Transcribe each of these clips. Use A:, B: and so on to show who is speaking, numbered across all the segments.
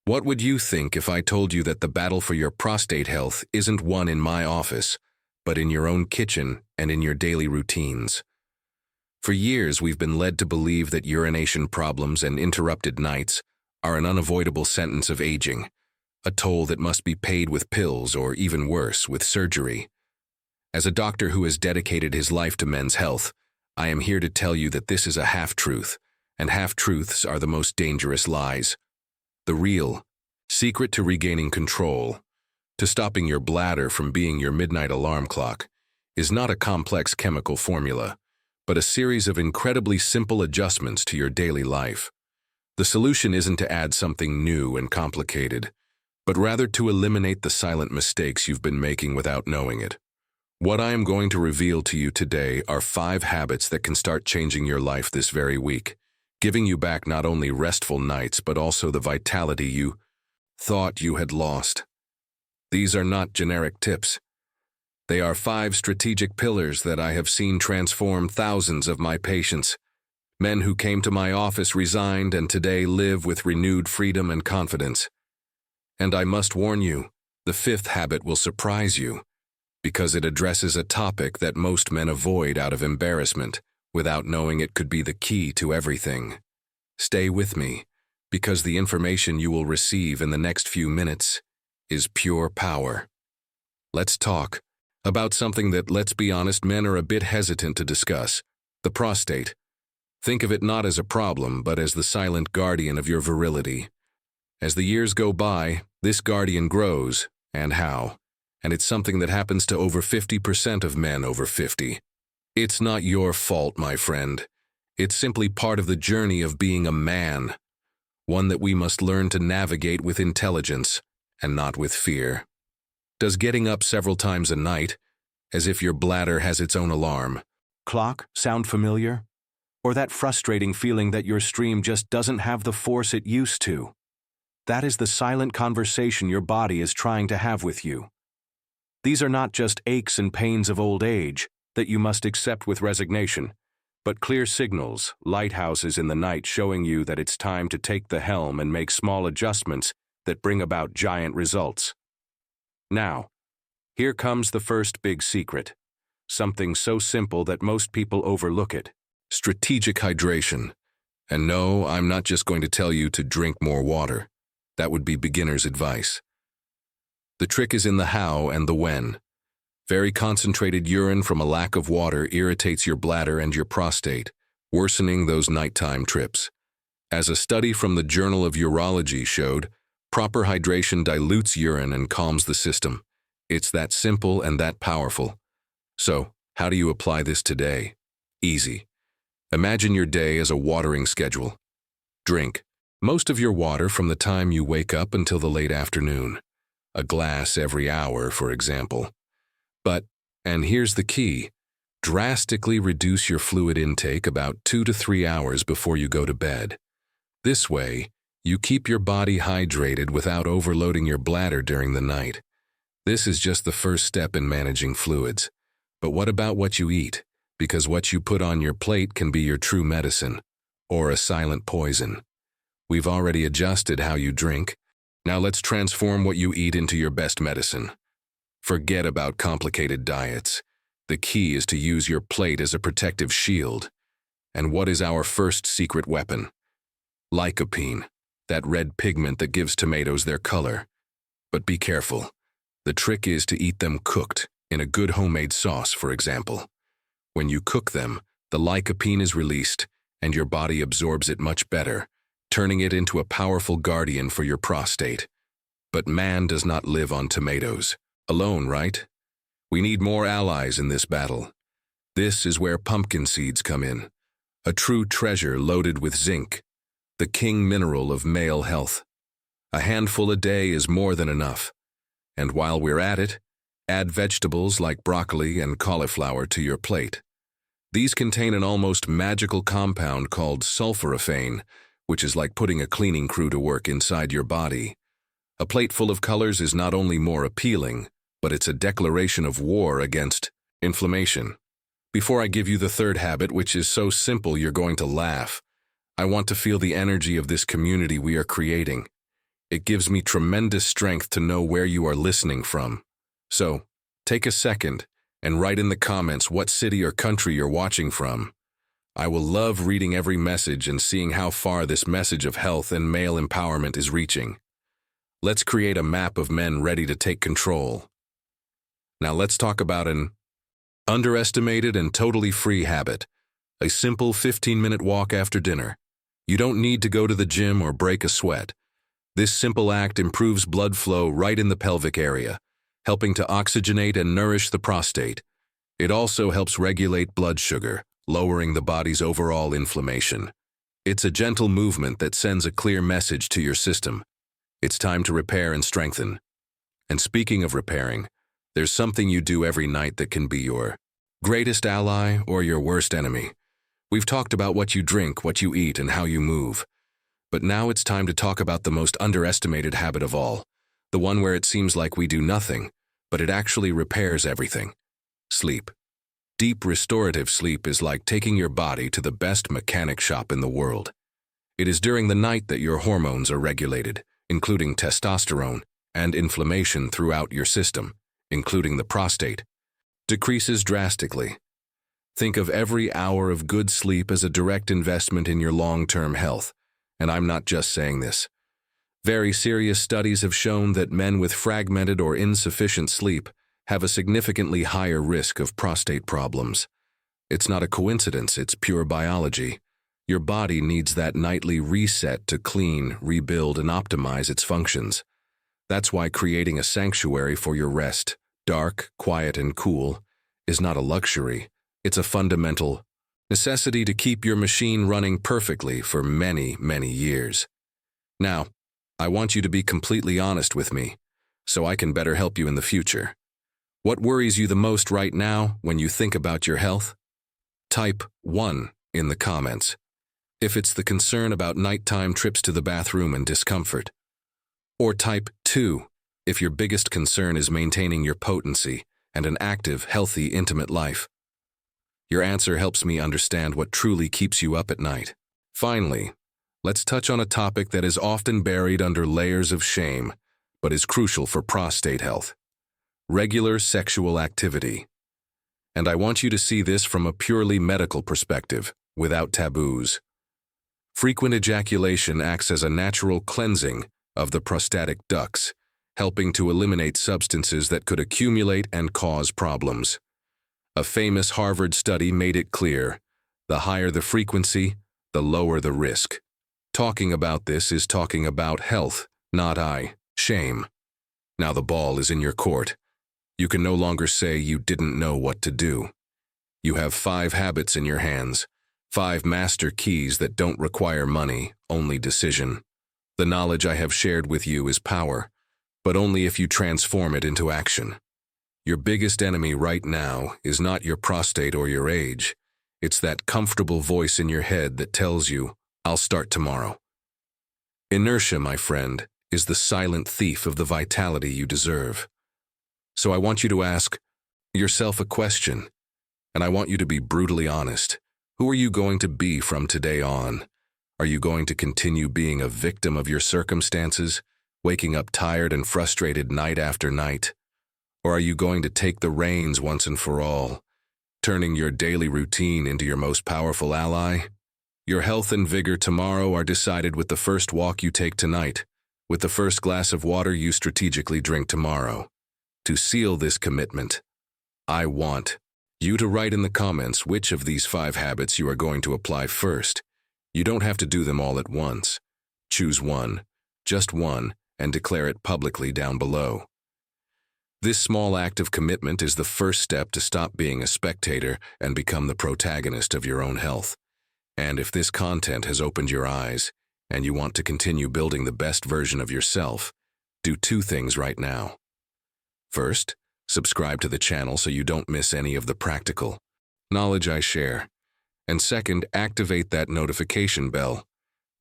A: What would you think if I told you that the battle for your prostate health isn't won in my office, but in your own kitchen and in your daily routines? For years, we've been led to believe that urination problems and interrupted nights are an unavoidable sentence of aging, a toll that must be paid with pills or, even worse, with surgery. As a doctor who has dedicated his life to men's health, I am here to tell you that this is a half-truth, and half-truths are the most dangerous lies. The real secret to regaining control, to stopping your bladder from being your midnight alarm clock, is not a complex chemical formula, but a series of incredibly simple adjustments to your daily life. The solution isn't to add something new and complicated, but rather to eliminate the silent mistakes you've been making without knowing it. What I am going to reveal to you today are 5 habits that can start changing your life this very week, giving you back not only restful nights but also the vitality you thought you had lost. These are not generic tips. They are 5 strategic pillars that I have seen transform thousands of my patients. Men who came to my office resigned and today live with renewed freedom and confidence. And I must warn you, the 5th habit will surprise you, because it addresses a topic that most men avoid out of embarrassment, without knowing it could be the key to everything. Stay with me, because the information you will receive in the next few minutes is pure power. Let's talk about something that, let's be honest, men are a bit hesitant to discuss: the prostate. Think of it not as a problem, but as the silent guardian of your virility. As the years go by, this guardian grows, and how? And it's something that happens to over 50% of men over 50. It's not your fault, my friend. It's simply part of the journey of being a man, one that we must learn to navigate with intelligence and not with fear. Does getting up several times a night, as if your bladder has its own alarm clock, sound familiar? Or that frustrating feeling that your stream just doesn't have the force it used to? That is the silent conversation your body is trying to have with you. These are not just aches and pains of old age that you must accept with resignation, but clear signals, lighthouses in the night showing you that it's time to take the helm and make small adjustments that bring about giant results. Now, here comes the first big secret, something so simple that most people overlook it: strategic hydration. And no, I'm not just going to tell you to drink more water. That would be beginner's advice. The trick is in the how and the when. Very concentrated urine from a lack of water irritates your bladder and your prostate, worsening those nighttime trips. As a study from the Journal of Urology showed, proper hydration dilutes urine and calms the system. It's that simple and that powerful. So, how do you apply this today? Easy. Imagine your day as a watering schedule. Drink most of your water from the time you wake up until the late afternoon. A glass every hour, for example. But, and here's the key, drastically reduce your fluid intake about 2 to 3 hours before you go to bed. This way, you keep your body hydrated without overloading your bladder during the night. This is just the first step in managing fluids. But what about what you eat? Because what you put on your plate can be your true medicine, or a silent poison. We've already adjusted how you drink. Now let's transform what you eat into your best medicine. Forget about complicated diets. The key is to use your plate as a protective shield. And what is our first secret weapon? Lycopene, that red pigment that gives tomatoes their color. But be careful. The trick is to eat them cooked, in a good homemade sauce, for example. When you cook them, the lycopene is released, and your body absorbs it much better, turning it into a powerful guardian for your prostate. But man does not live on tomatoes alone, right? We need more allies in this battle. This is where pumpkin seeds come in, a true treasure loaded with zinc, the king mineral of male health. A handful a day is more than enough. And while we're at it, add vegetables like broccoli and cauliflower to your plate. These contain an almost magical compound called sulforaphane, which is like putting a cleaning crew to work inside your body. A plate full of colors is not only more appealing, but it's a declaration of war against inflammation. Before I give you the 3rd habit, which is so simple you're going to laugh, I want to feel the energy of this community we are creating. It gives me tremendous strength to know where you are listening from. So, take a second and write in the comments what city or country you're watching from. I will love reading every message and seeing how far this message of health and male empowerment is reaching. Let's create a map of men ready to take control. Now let's talk about an underestimated and totally free habit. A simple 15-minute walk after dinner. You don't need to go to the gym or break a sweat. This simple act improves blood flow right in the pelvic area, helping to oxygenate and nourish the prostate. It also helps regulate blood sugar, lowering the body's overall inflammation. It's a gentle movement that sends a clear message to your system. It's time to repair and strengthen. And speaking of repairing, there's something you do every night that can be your greatest ally or your worst enemy. We've talked about what you drink, what you eat, and how you move. But now it's time to talk about the most underestimated habit of all, the one where it seems like we do nothing, but it actually repairs everything. Sleep. Deep restorative sleep is like taking your body to the best mechanic shop in the world. It is during the night that your hormones are regulated, including testosterone, and inflammation throughout your system, including the prostate, decreases drastically. Think of every hour of good sleep as a direct investment in your long-term health, and I'm not just saying this. Very serious studies have shown that men with fragmented or insufficient sleep have a significantly higher risk of prostate problems. It's not a coincidence, it's pure biology. Your body needs that nightly reset to clean, rebuild, and optimize its functions. That's why creating a sanctuary for your rest, dark, quiet, and cool, is not a luxury. It's a fundamental necessity to keep your machine running perfectly for many, many years. Now, I want you to be completely honest with me, so I can better help you in the future. What worries you the most right now when you think about your health? Type 1 in the comments, if it's the concern about nighttime trips to the bathroom and discomfort. Or type 2 if your biggest concern is maintaining your potency and an active, healthy, intimate life. Your answer helps me understand what truly keeps you up at night. Finally, let's touch on a topic that is often buried under layers of shame, but is crucial for prostate health. Regular sexual activity. And I want you to see this from a purely medical perspective, without taboos. Frequent ejaculation acts as a natural cleansing of the prostatic ducts, helping to eliminate substances that could accumulate and cause problems. A famous Harvard study made it clear, the higher the frequency, the lower the risk. Talking about this is talking about health, not shame. Now the ball is in your court. You can no longer say you didn't know what to do. You have 5 habits in your hands, 5 master keys that don't require money, only decision. The knowledge I have shared with you is power, but only if you transform it into action. Your biggest enemy right now is not your prostate or your age. It's that comfortable voice in your head that tells you, I'll start tomorrow. Inertia, my friend, is the silent thief of the vitality you deserve. So I want you to ask yourself a question, and I want you to be brutally honest. Who are you going to be from today on? Are you going to continue being a victim of your circumstances, waking up tired and frustrated night after night? Or are you going to take the reins once and for all, turning your daily routine into your most powerful ally? Your health and vigor tomorrow are decided with the first walk you take tonight, with the first glass of water you strategically drink tomorrow. To seal this commitment, I want you to write in the comments which of these 5 habits you are going to apply first. You don't have to do them all at once. Choose one, just one, and declare it publicly down below. This small act of commitment is the first step to stop being a spectator and become the protagonist of your own health. And if this content has opened your eyes, and you want to continue building the best version of yourself, do 2 things right now. First, subscribe to the channel so you don't miss any of the practical knowledge I share. And second, activate that notification bell.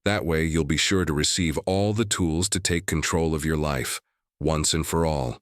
A: That way you'll be sure to receive all the tools to take control of your life, once and for all.